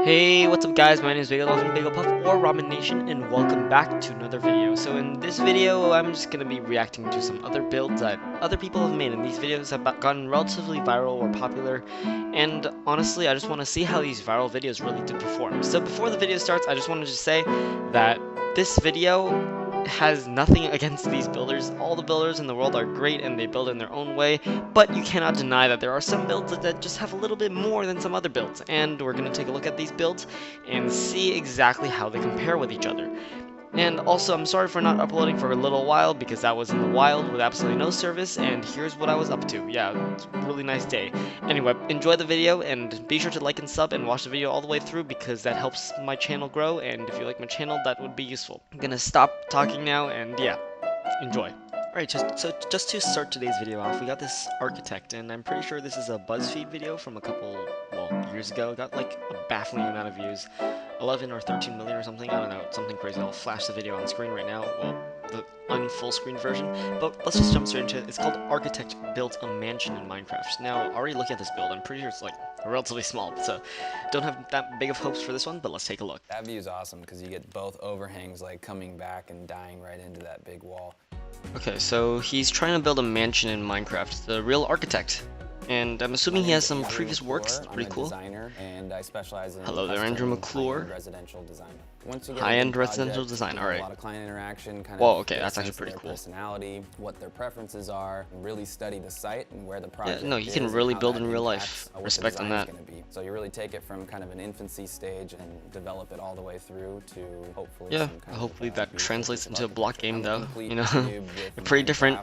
Hey, what's up guys, my name is Bagel from Bagel Puff or Ramen Nation, and welcome back to another video. So in this video, I'm just going to be reacting to some other builds that other people have made, and these videos have gotten relatively viral or popular, and honestly, I just want to see how these viral videos really do perform. So before the video starts, I just wanted to say that this video has nothing against these builders. All the builders in the world are great and they build in their own way, but you cannot deny that there are some builds that just have a little bit more than some other builds, and we're going to take a look at these builds and see exactly how they compare with each other. And also, I'm sorry for not uploading for a little while because I was in the wild with absolutely no service, and here's what I was up to. Yeah, it's a really nice day. Anyway, enjoy the video, and be sure to like and sub and watch the video all the way through because that helps my channel grow, and if you like my channel, that would be useful. I'm gonna stop talking now, and yeah, enjoy. Alright, just to start today's video off, we got this architect, and I'm pretty sure this is a BuzzFeed video from a couple, years ago. It got like a baffling amount of views, 11 or 13 million or something, I don't know, something crazy. I'll flash the video on screen right now, well, the unfull screen version, but let's just jump straight into it. It's called Architect Built a Mansion in Minecraft. Now, already looking at this build, I'm pretty sure it's like relatively small, so don't have that big of hopes for this one, but let's take a look. That view is awesome because you get both overhangs like coming back and dying right into that big wall. Okay, so he's trying to build a mansion in Minecraft, the real architect. And I'm assuming he has some previous works. That's pretty cool. Designer, and I specialize in Hello there, Andrew McClure. Residential design. High-end residential design. All right. A lot of client interaction. Whoa, okay, that's actually pretty cool. Personality, what their preferences are, and really study the site and where the project. Yeah, no, you can really build in real life. Respect on that. So you really take it from kind of an infancy stage and develop it all the way through to hopefully. Yeah, hopefully that translates into a block game, though. You know, they're pretty different.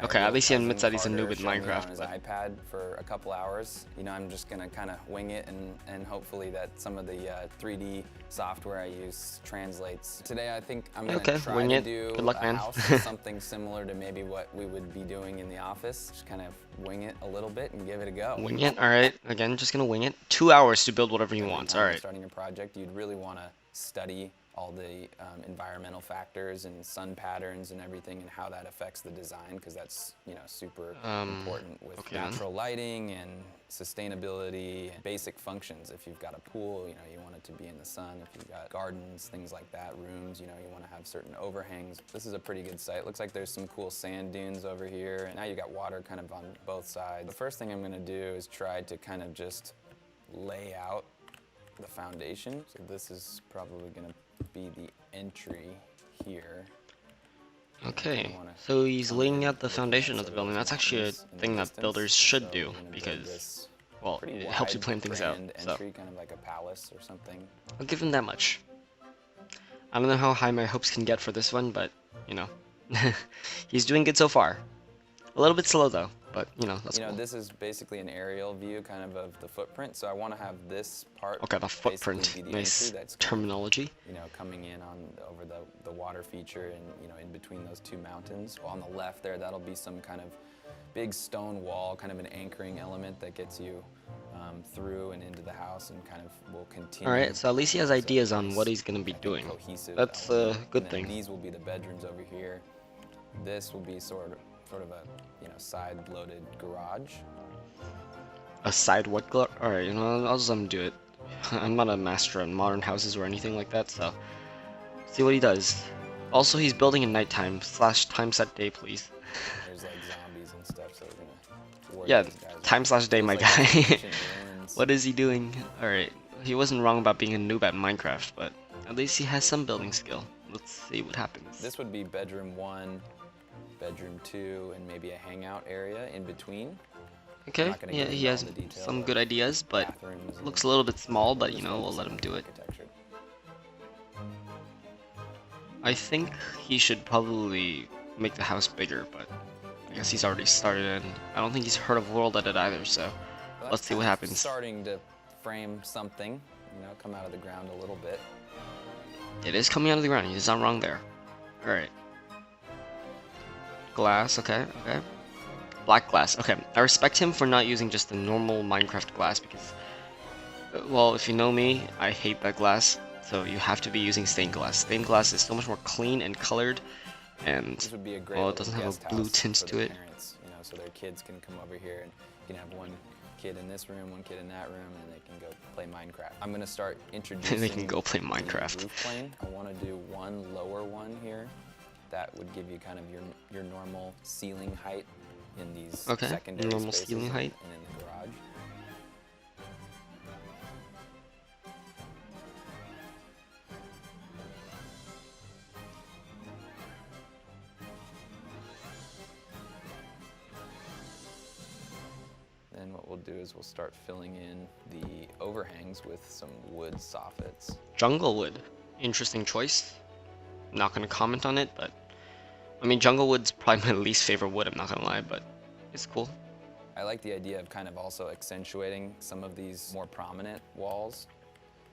Okay, at least he admits that he's a noob at Minecraft. On his iPad for a couple hours. You know, I'm just gonna kind of wing it and hopefully that some of the 3D software I use translates. Today I think I'm gonna try wing to it. do Good luck, a man. house, something similar to maybe what we would be doing in the office. Just kind of wing it a little bit and give it a go. Wing it, all right. Again, just gonna wing it. 2 hours to build whatever you want. All right. Starting a project, you'd really want to study all the environmental factors and sun patterns and everything and how that affects the design, because that's, you know, super important with natural lighting and sustainability and basic functions. If you've got a pool, you know, you want it to be in the sun. If you've got gardens, things like that, rooms, you know, you want to have certain overhangs. This is a pretty good site. Looks like there's some cool sand dunes over here, and now you got water kind of on both sides. The first thing I'm going to do is try to kind of just lay out the foundation. So this is probably going to be the entry here. Okay, so he's laying out the foundation of the building. That's actually a thing that builders should do because, well, it helps you plan things out. So kind of like a palace or something. I'll give him that much. I don't know how high my hopes can get for this one, but you know, he's doing good so far. A little bit slow though, but you know, that's cool. This is basically an aerial view kind of the footprint, so I want to have this part. Okay, the footprint, nice terminology. You know, coming in over the water feature and, you know, in between those two mountains. On the left there, that'll be some kind of big stone wall, kind of an anchoring element that gets you through and into the house and kind of will continue. Alright, so at least he has ideas on what he's going to be doing. That's a good thing. These will be the bedrooms over here. This will be sort of a, you know, side-loaded garage. A side what garage? Alright, you know, I'll just let him do it. I'm not a master on modern houses or anything like that, so see what he does. Also, he's building in nighttime / time set day, please. There's like zombies and stuff, so we're gonna yeah, time / day, my guy. What is he doing? Alright, he wasn't wrong about being a noob at Minecraft, but at least he has some building skill. Let's see what happens. This would be bedroom 1, bedroom 2, and maybe a hangout area in between. Okay, yeah, he has some good ideas, but looks a little bit small, but you know, we'll let him do it. I think he should probably make the house bigger, but I guess he's already started, and I don't think he's heard of World Edit either, so let's see what happens. Starting to frame something, you know, come out of the ground a little bit. It is coming out of the ground, he's not wrong there. Alright. Glass, okay. Black glass, okay. I respect him for not using just the normal Minecraft glass because, well, if you know me, I hate that glass. So you have to be using stained glass. Stained glass is so much more clean and colored, and, well, it doesn't have a blue tint to it. Parents, you know, so their kids can come over here and you can have one kid in this room, one kid in that room, and they can go play Minecraft. I'm gonna start introducing they can go play Minecraft. the roof plane. I want to do one lower one here. That would give you kind of your normal ceiling height in these secondary normal spaces ceiling height. and in the garage. Then what we'll do is we'll start filling in the overhangs with some wood soffits. Jungle wood. Interesting choice. Not gonna comment on it, but I mean, jungle wood's probably my least favorite wood, I'm not gonna lie, but it's cool. I like the idea of kind of also accentuating some of these more prominent walls.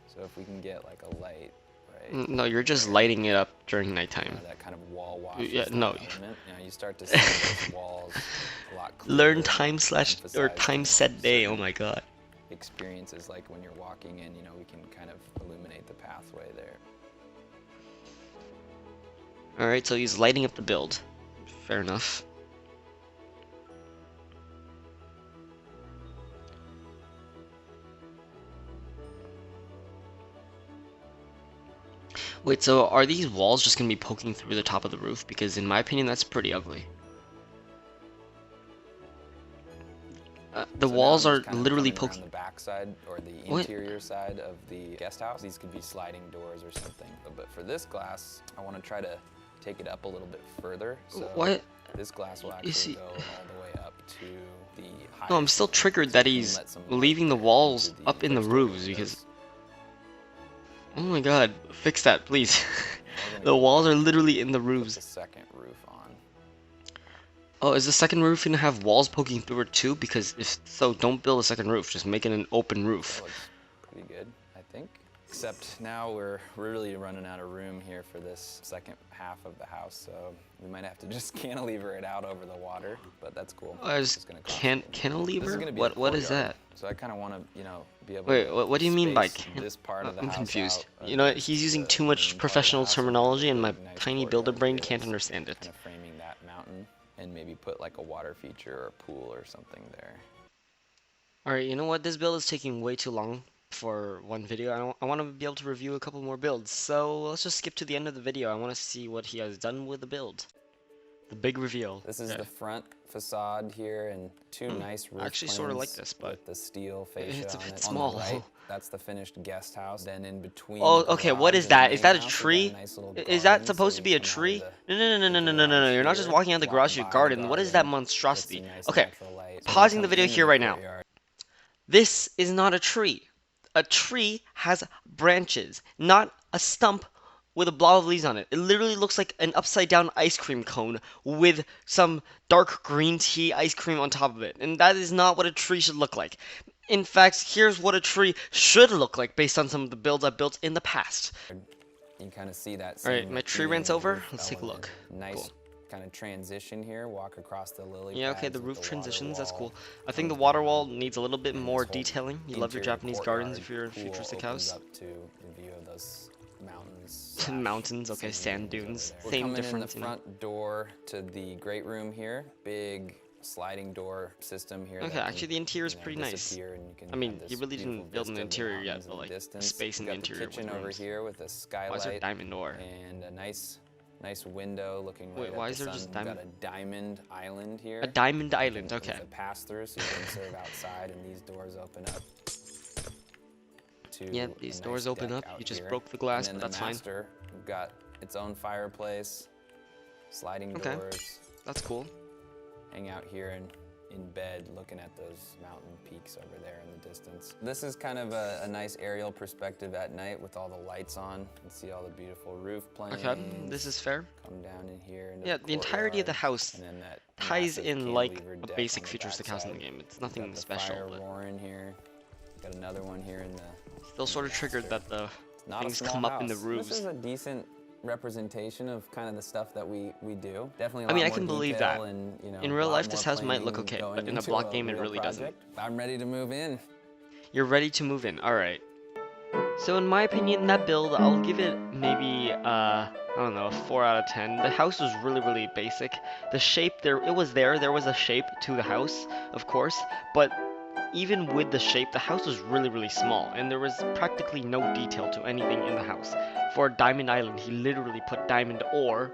So if we can get like a light, right? No, you're just lighting it up during nighttime. That kind of wall wash. Yeah, no. Element. You start to see those walls a lot clearer. Learn time set day, oh my god. Experiences like when you're walking in, we can kind of illuminate the pathway there. Alright, so he's lighting up the build. Fair enough. Wait, so are these walls just gonna be poking through the top of the roof? Because in my opinion, that's pretty ugly. The walls are literally poking. The backside or the interior side of the guest house. These could be sliding doors or something. But for this glass, I want to try to take it up a little bit further. So this glass will actually go all the way up to the height. No, I'm still triggered that he's leaving the walls up in the roofs because... Oh my god, fix that, please. The walls are literally in the roofs. The second roof on. Oh, is the second roof gonna have walls poking through it too? Because if so, don't build a second roof. Just make it an open roof. That looks pretty good, I think. Except now we're really running out of room here for this second half of the house, so we might have to just cantilever it out over the water. But that's cool. Cantilever? What is that? So I kind of want to, be able. Wait, to what do you mean by this part of the I'm house confused. out, He's using too much professional terminology, and my tiny builder brain can't understand it. Kind of framing that mountain, and maybe put like a water feature or a pool or something there. Alright, you know what? This build is taking way too long for one video. I want to be able to review a couple more builds, so let's just skip to the end of the video. I want to see what he has done with the build. The big reveal. This is the front facade here, and two nice roof I actually sort of like this, but with the steel fascia it's a bit on small. the right, that's the finished guest house. Then in between. Oh, okay. What is that? Is that a tree? Is that supposed to be a tree? No. You're not just walking out the garage to your garden. What is that monstrosity? Okay, pausing the video here right now. This is not a tree. A tree has branches, not a stump with a blob of leaves on it. It literally looks like an upside down ice cream cone with some dark green tea ice cream on top of it. And that is not what a tree should look like. In fact, here's what a tree should look like based on some of the builds I've built in the past. You kind of see that. Alright, my tree rant's over. Let's take a look. Nice. Cool. Kind of transition here, walk across the lily Yeah, okay, pads the with roof transitions, that's cool. wall. I think the water wall needs a little bit more detailing. You love your Japanese gardens if you're a futuristic house. Up to the view of those mountains. Mountains, okay, sand dunes. Same difference. In the front door to the great room here. Big sliding door system here. Okay, actually the interior is pretty nice. I mean, you really didn't build an interior yet, but like space in the interior. Kitchen over here with a skylight. Why is there a diamond door? And a nice window looking right at why the is there sun. just We've diamond? got a diamond island here. A diamond island, okay. With a pass-through, so you can serve outside, and these doors open up. Yeah, these doors open up. You just broke the glass, but that's fine. We've got its own fireplace, sliding doors. That's cool. Hang out here and in bed looking at those mountain peaks over there in the distance. This is kind of a nice aerial perspective at night with all the lights on. You can see all the beautiful roof planes. Okay, this is fair. Come down in here. Yeah, the entirety of the house ties in like a basic futuristic house in the game. It's nothing special. Fire roaring here. Got another one here in the. Still sort of triggered that the things come up in the roofs. This is a decent representation of kind of the stuff that we do. Definitely. I mean, I can believe that. And, in real life, this house might look okay, but in a block game, it really doesn't. I'm ready to move in. You're ready to move in. All right. So in my opinion, that build, I'll give it maybe I don't know, a 4 out of 10. The house was really basic. The shape there was a shape to the house, of course, but even with the shape, the house was really small, and there was practically no detail to anything in the house. For Diamond Island, he literally put diamond ore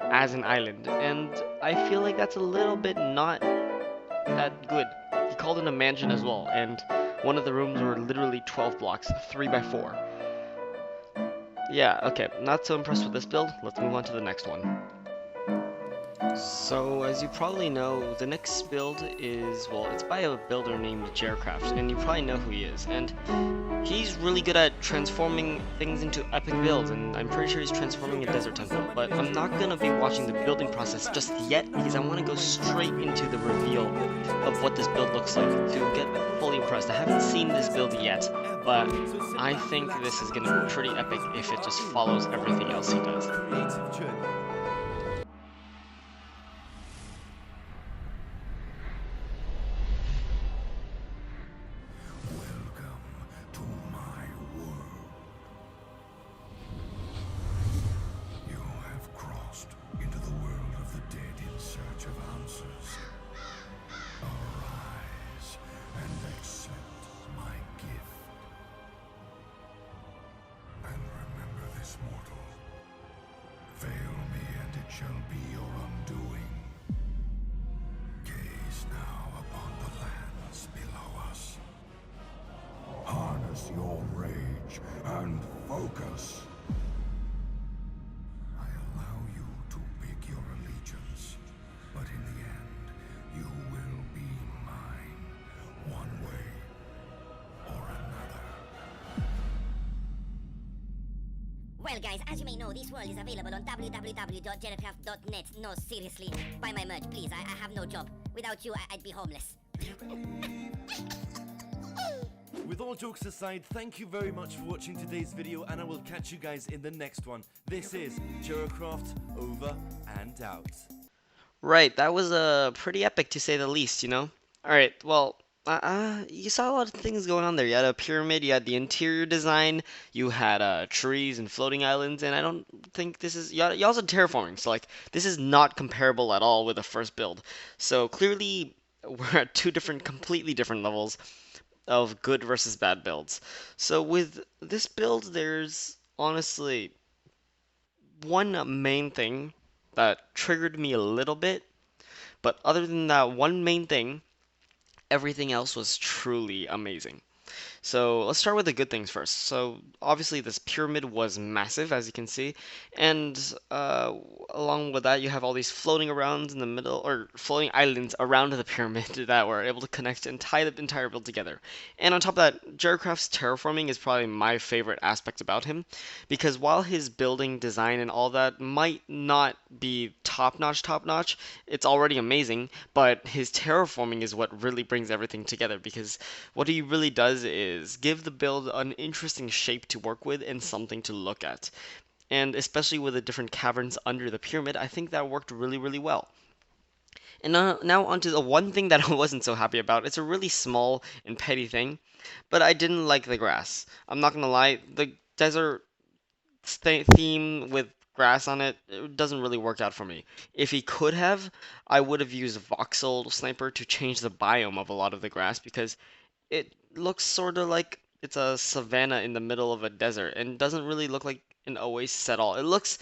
as an island, and I feel like that's a little bit not that good. He called it a mansion as well, and one of the rooms were literally 12 blocks, 3 by 4. Yeah, okay, not so impressed with this build. Let's move on to the next one. So, as you probably know, the next build is, well, it's by a builder named Jarecraft, and you probably know who he is, and he's really good at transforming things into epic builds, and I'm pretty sure he's transforming a desert temple, but I'm not gonna be watching the building process just yet, because I want to go straight into the reveal of what this build looks like to get fully impressed. I haven't seen this build yet, but I think this is gonna be pretty epic if it just follows everything else he does. Shall be your undoing. Gaze now upon the lands below us. Harness your rage and focus. I allow you to pick your allegiance, but in the end, you will be mine, one way or another. Well guys, as you may know, this world is available on www.GetalAfrica.net. No, seriously, buy my merch, please. I have no job. Without you, I'd be homeless. With all jokes aside, thank you very much for watching today's video, and I will catch you guys in the next one. This is Jarecraft, over and out. Right, that was pretty epic to say the least, you know? Alright, well, you saw a lot of things going on there. You had a pyramid, you had the interior design, you had trees and floating islands, and I don't think this is, you also had terraforming, so like, this is not comparable at all with the first build. So clearly, we're at two completely different levels of good versus bad builds. So with this build, there's honestly one main thing that triggered me a little bit, but other than that one main thing, everything else was truly amazing. So let's start with the good things first. So obviously this pyramid was massive, as you can see, and along with that you have all these floating around in the middle, or floating islands around the pyramid that were able to connect and tie the entire build together. And on top of that, Jarecraft's terraforming is probably my favorite aspect about him, because while his building design and all that might not be top notch, it's already amazing, but his terraforming is what really brings everything together, because what he really does is give the build an interesting shape to work with and something to look at. And especially with the different caverns under the pyramid, I think that worked really well. And now onto the one thing that I wasn't so happy about. It's a really small and petty thing, but I didn't like the grass. I'm not gonna lie, the desert theme with grass on it doesn't really work out for me. If he could have, I would have used voxel sniper to change the biome of a lot of the grass, because it looks sort of like it's a savanna in the middle of a desert and doesn't really look like an oasis at all. It looks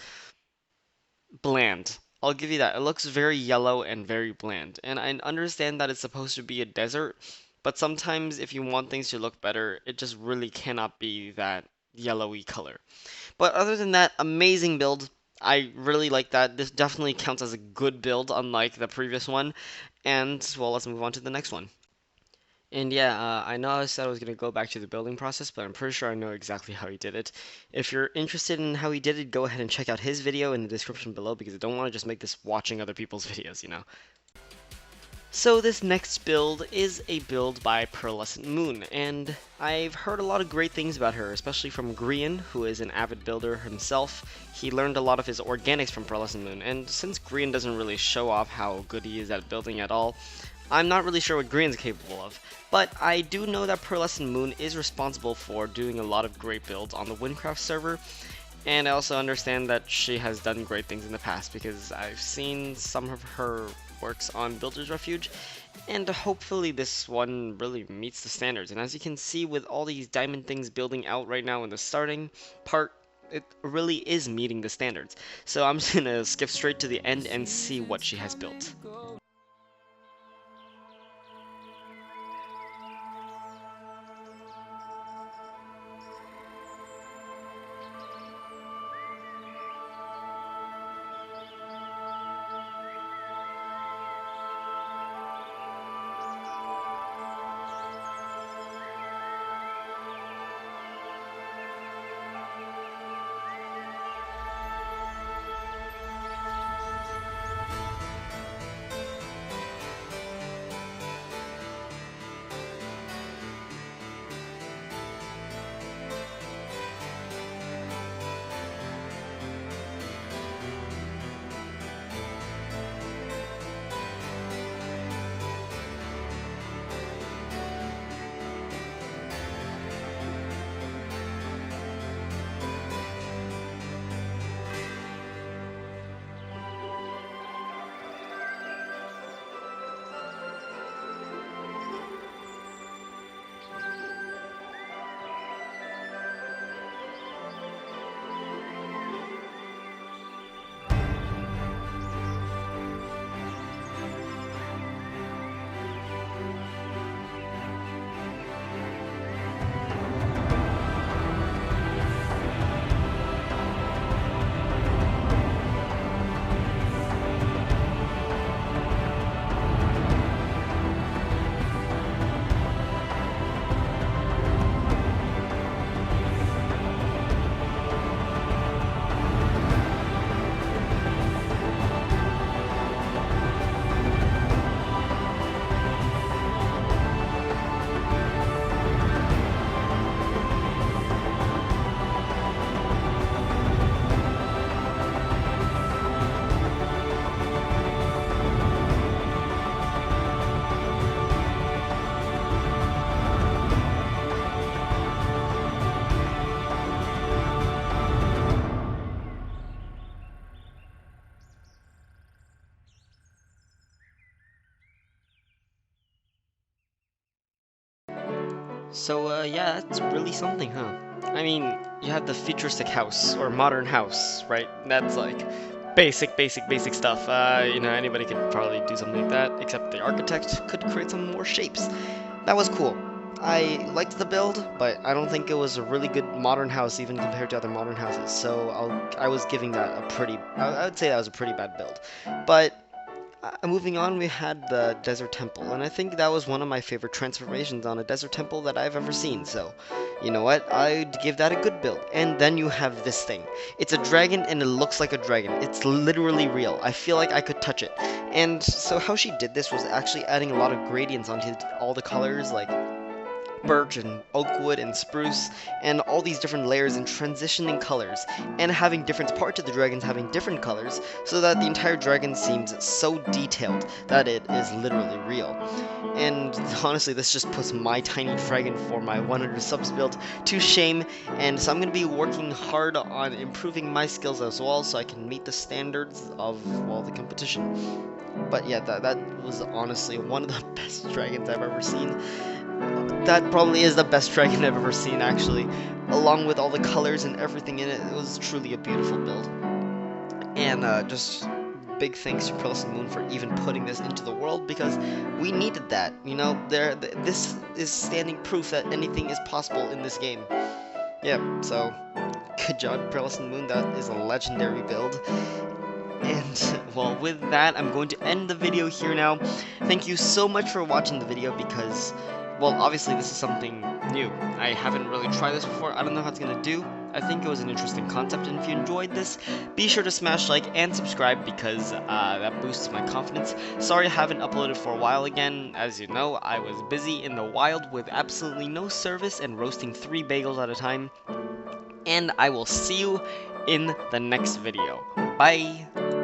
bland. I'll give you that. It looks very yellow and very bland. And I understand that it's supposed to be a desert, but sometimes if you want things to look better, it just really cannot be that yellowy color. But other than that, amazing build. I really like that. This definitely counts as a good build, unlike the previous one. And, well, let's move on to the next one. And yeah, I know I said I was going to go back to the building process, but I'm pretty sure I know exactly how he did it. If you're interested in how he did it, go ahead and check out his video in the description below, because I don't want to just make this watching other people's videos, you know. So this next build is a build by Pearlescent Moon, and I've heard a lot of great things about her, especially from Grian, who is an avid builder himself. He learned a lot of his organics from Pearlescent Moon, and since Grian doesn't really show off how good he is at building at all, I'm not really sure what Grian's capable of. But I do know that Pearlescent Moon is responsible for doing a lot of great builds on the Windcraft server, and I also understand that she has done great things in the past, because I've seen some of her works on Builder's Refuge, and hopefully this one really meets the standards. And as you can see, with all these diamond things building out right now in the starting part, it really is meeting the standards. So I'm just gonna skip straight to the end and see what she has built. So yeah, that's really something, huh? I mean, you have the futuristic house, or modern house, right? That's like basic stuff. You know, anybody could probably do something like that, except the architect could create some more shapes. That was cool. I liked the build, but I don't think it was a really good modern house even compared to other modern houses. So I was giving that a pretty, I would say that was a pretty bad build. But moving on, we had the Desert Temple, and I think that was one of my favorite transformations on a Desert Temple that I've ever seen, so you know what, I'd give that a good build. And then you have this thing. It's a dragon, and it looks like a dragon. It's literally real. I feel like I could touch it. And so how she did this was actually adding a lot of gradients onto all the colors, like birch and oak wood and spruce, and all these different layers and transitioning colors, and having different parts of the dragons having different colors, so that the entire dragon seems so detailed that it is literally real. And honestly, this just puts my tiny dragon for my 100 subs build to shame, and so I'm going to be working hard on improving my skills as well, so I can meet the standards of, well, the competition. But yeah, that was honestly one of the best dragons I've ever seen. That probably is the best dragon I've ever seen, actually. Along with all the colors and everything in it, it was truly a beautiful build. And just big thanks to Pearlescent Moon for even putting this into the world, because we needed that. You know, this is standing proof that anything is possible in this game. Yeah, so good job, Pearlescent Moon. That is a legendary build. And, well, with that, I'm going to end the video here now. Thank you so much for watching the video, because, well, obviously this is something new. I haven't really tried this before. I don't know how it's going to do. I think it was an interesting concept, and if you enjoyed this, be sure to smash like and subscribe, because that boosts my confidence. Sorry I haven't uploaded for a while again. As you know, I was busy in the wild with absolutely no service and roasting 3 bagels at a time. And I will see you in the next video. Bye!